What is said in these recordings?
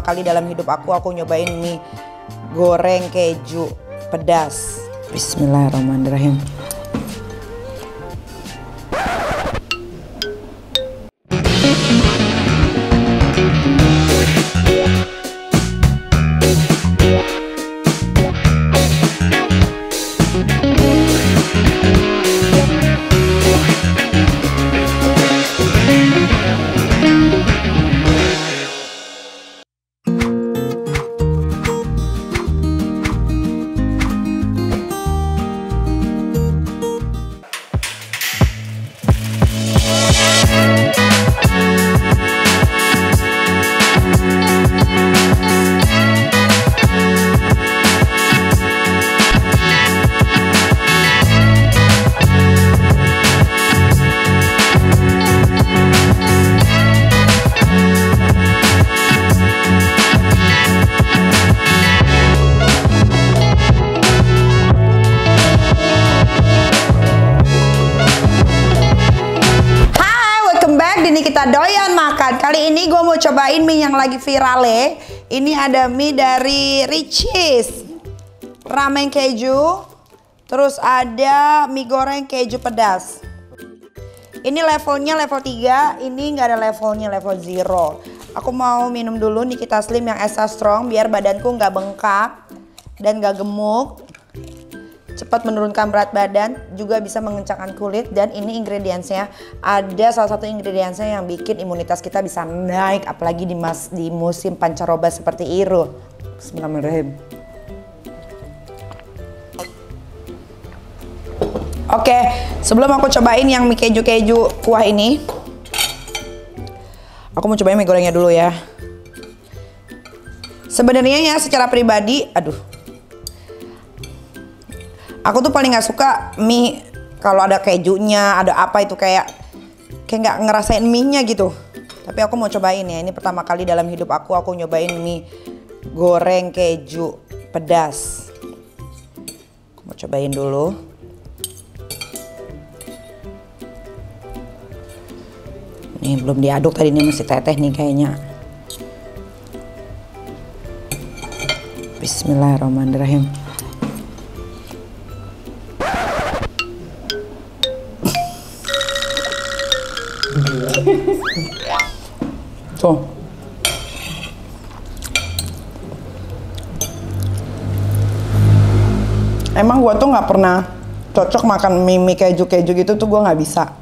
kali dalam hidup aku nyobain mie goreng keju pedas. Bismillahirrahmanirrahim. Kita doyan makan. Kali ini gue mau cobain mie yang lagi viral ya. Ini ada mie dari Richeese, ramen keju, terus ada mie goreng keju pedas. Ini levelnya level 3, ini nggak ada levelnya, level 0. Aku mau minum dulu Nikita Slim yang extra strong biar badanku nggak bengkak dan nggak gemuk. Cepat menurunkan berat badan, juga bisa mengencangkan kulit. Dan ini ingredientsnya, ada salah satu ingredientsnya yang bikin imunitas kita bisa naik, apalagi di musim pancaroba seperti itu. Bismillahirrahmanirrahim. Oke, sebelum aku cobain yang mie keju-keju kuah ini, aku mau cobain mie gorengnya dulu ya. Sebenarnya ya secara pribadi, aku tuh paling nggak suka mie kalau ada kejunya, ada apa itu kayak nggak ngerasain mie-nya gitu. Tapi aku mau cobain ya. Ini pertama kali dalam hidup aku nyobain mie goreng keju pedas. Aku mau cobain dulu. Nih belum diaduk tadi, ini masih teteh nih kayaknya. Bismillahirrahmanirrahim. Tuh. Emang gua tuh nggak pernah cocok makan mie keju-keju gitu tuh, gua nggak bisa.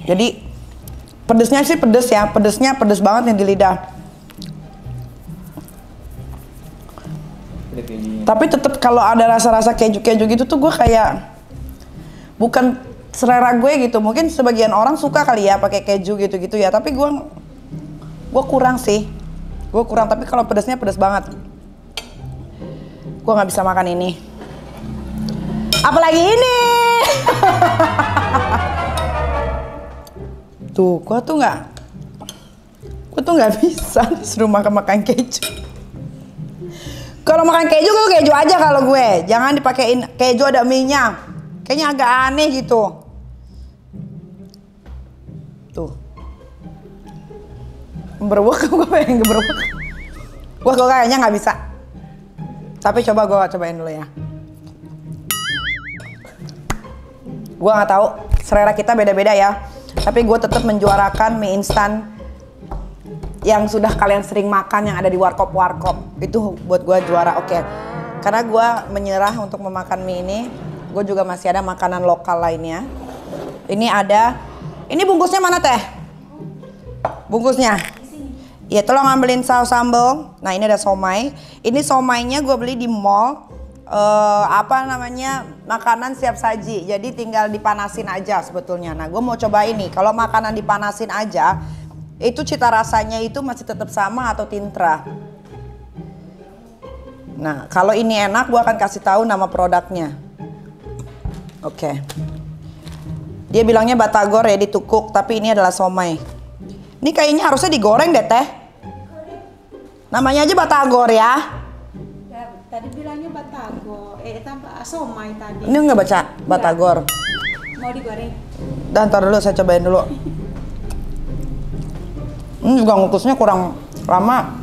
Jadi pedesnya sih pedes ya, pedesnya pedes banget nih di lidah. Tapi tetep kalau ada rasa-rasa keju-keju gitu tuh gua kayak bukan selera gue gitu. Mungkin sebagian orang suka kali ya pakai keju gitu-gitu ya, tapi gue kurang sih. Gue kurang, tapi kalau pedasnya pedas banget. Gue nggak bisa makan ini. Apalagi ini. Tuh, gue tuh nggak bisa disuruh makan keju. Kalau makan keju, gue keju aja kalau gue. Jangan dipakein keju ada mie-nya. Kayaknya agak aneh gitu. Tuh. Berwak, gue pengen berwak. Gue kayaknya nggak bisa. Tapi coba gue cobain dulu ya. Gue nggak tahu, selera kita beda-beda ya. Tapi gue tetap menjuarakan mie instan yang sudah kalian sering makan, yang ada di warkop-warkop. Itu buat gue juara, oke. Karena gue menyerah untuk memakan mie ini. Gue juga masih ada makanan lokal lainnya. Ini ada, ini bungkusnya mana teh? Bungkusnya? Iya, tolong ambilin saus sambal. Nah, ini ada somai. Ini somainya gue beli di mall. Makanan siap saji. Jadi tinggal dipanasin aja sebetulnya. Nah, gue mau coba ini. Kalau makanan dipanasin aja, itu cita rasanya itu masih tetap sama atau tintra. Nah, kalau ini enak, gue akan kasih tahu nama produknya. Oke. Dia bilangnya batagor ya, ditukuk, tapi ini adalah somai. Ini kayaknya harusnya digoreng deh teh. Namanya aja batagor ya. Tadi bilangnya batagor, tambah somai tadi. Ini nggak baca batagor. Mau digoreng? Dan ntar dulu saya cobain dulu. Ini juga ngukusnya kurang lama.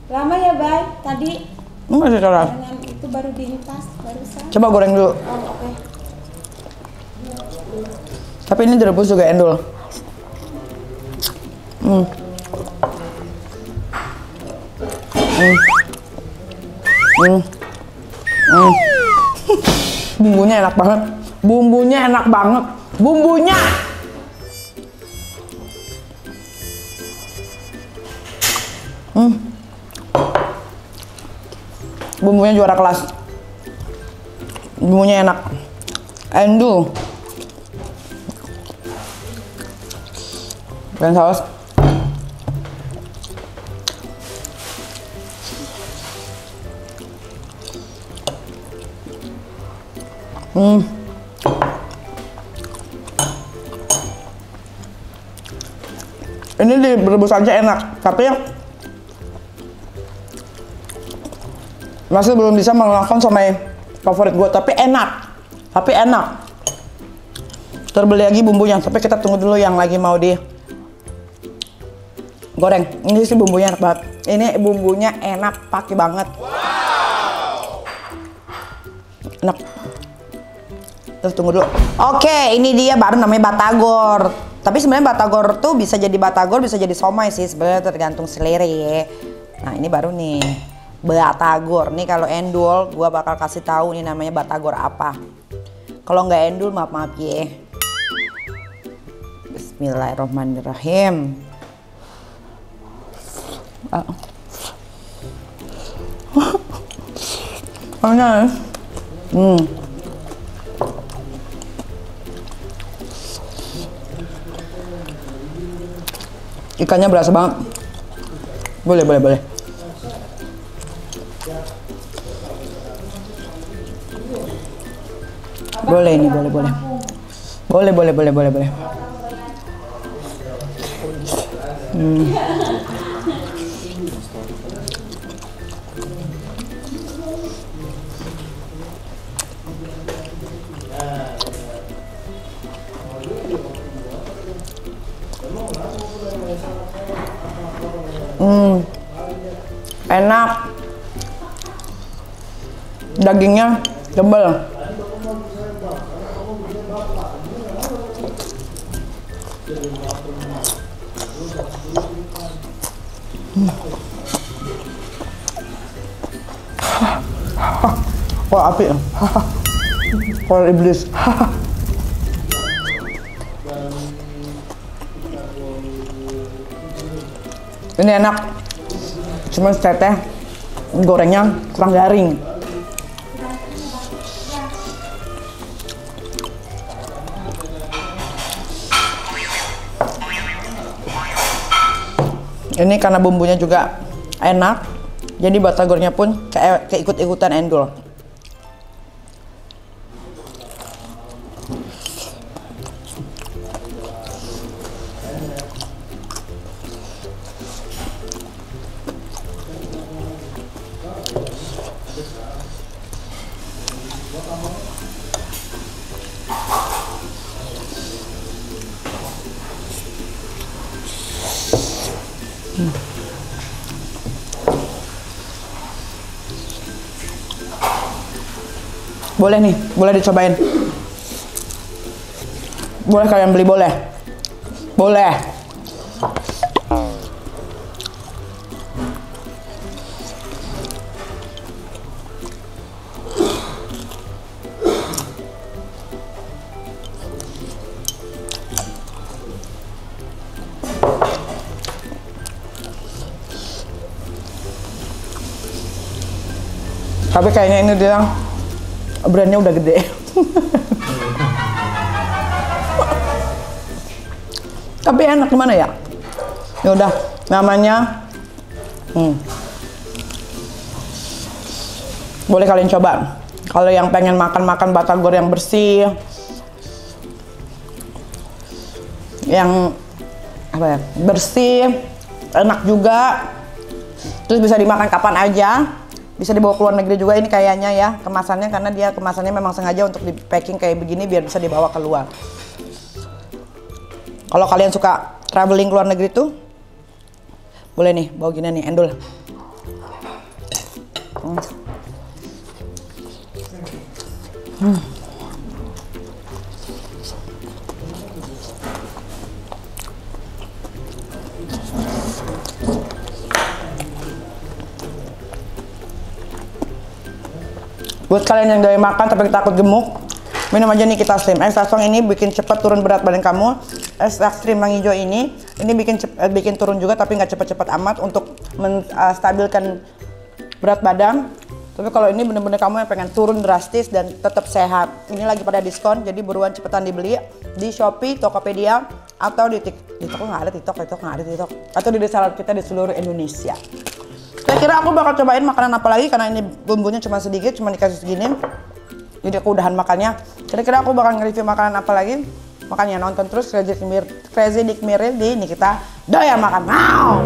Lama ya, Bay? Tadi Masih keras. dengan itu baru diintas barusan. Coba goreng dulu. Oh, oke. Tapi ini direbus juga endul. Bumbunya enak banget. Bumbunya enak banget. Bumbunya. Bumbunya juara kelas. Bumbunya enak. Endul. Dan saus. Ini direbus aja enak, tapi masih belum bisa mengalahkan somai favorit gue, tapi enak, terbeli lagi bumbunya. Tapi kita tunggu dulu yang lagi mau di goreng. Ini sih bumbunya enak banget, ini bumbunya enak, pakai banget. Enak. Terus tunggu dulu. Oke, ini dia baru namanya batagor. Tapi sebenarnya batagor tuh bisa jadi batagor, bisa jadi somai sih, sebenarnya tergantung selera ya. Nah, ini baru nih batagor. Nih kalau endul gua bakal kasih tahu nih namanya batagor apa. Kalau nggak endul maaf ya. Bismillahirrahmanirrahim. Panas. Ikannya berasa banget. Boleh. Boleh ini, boleh. Boleh. Enak. Dagingnya tebal. Wah, api. Wah, iblis. Ini enak. Cuma teteh gorengnya kurang garing. Ini karena bumbunya juga enak, jadi batagornya pun kayak keikut-ikutan endul. Boleh nih, boleh dicobain. Boleh kalian beli, boleh. Tapi kayaknya ini dia brandnya udah gede. Tapi enak gimana ya? Ya udah, namanya boleh kalian coba. Kalau yang pengen makan batagor yang bersih, yang apa ya, bersih, enak juga, terus bisa dimakan kapan aja. Bisa dibawa ke luar negeri juga ini kayaknya ya kemasannya, karena dia kemasannya memang sengaja untuk di packing kayak begini biar bisa dibawa keluar. Kalau kalian suka traveling ke luar negeri tuh boleh nih bawa gini nih endul. Buat kalian yang doyan makan tapi takut gemuk, minum aja Nikita Slim. Extra Strong ini bikin cepat turun berat badan kamu. Extra Slim yang hijau ini bikin turun juga tapi nggak cepat-cepat amat untuk menstabilkan berat badan. Tapi kalau ini bener-bener kamu yang pengen turun drastis dan tetap sehat, ini lagi pada diskon, jadi buruan cepetan dibeli di Shopee, Tokopedia, atau di TikTok nggak ada TikTok, atau di desa kita di seluruh Indonesia. Kira-kira aku bakal cobain makanan apa lagi karena ini bumbunya cuma sedikit, cuma dikasih segini. Jadi aku udahan makannya. Kira-kira aku bakal nge-review makanan apa lagi? Makanya nonton terus Crazy Dick Mirror di Nikita Doyan Makan. Now!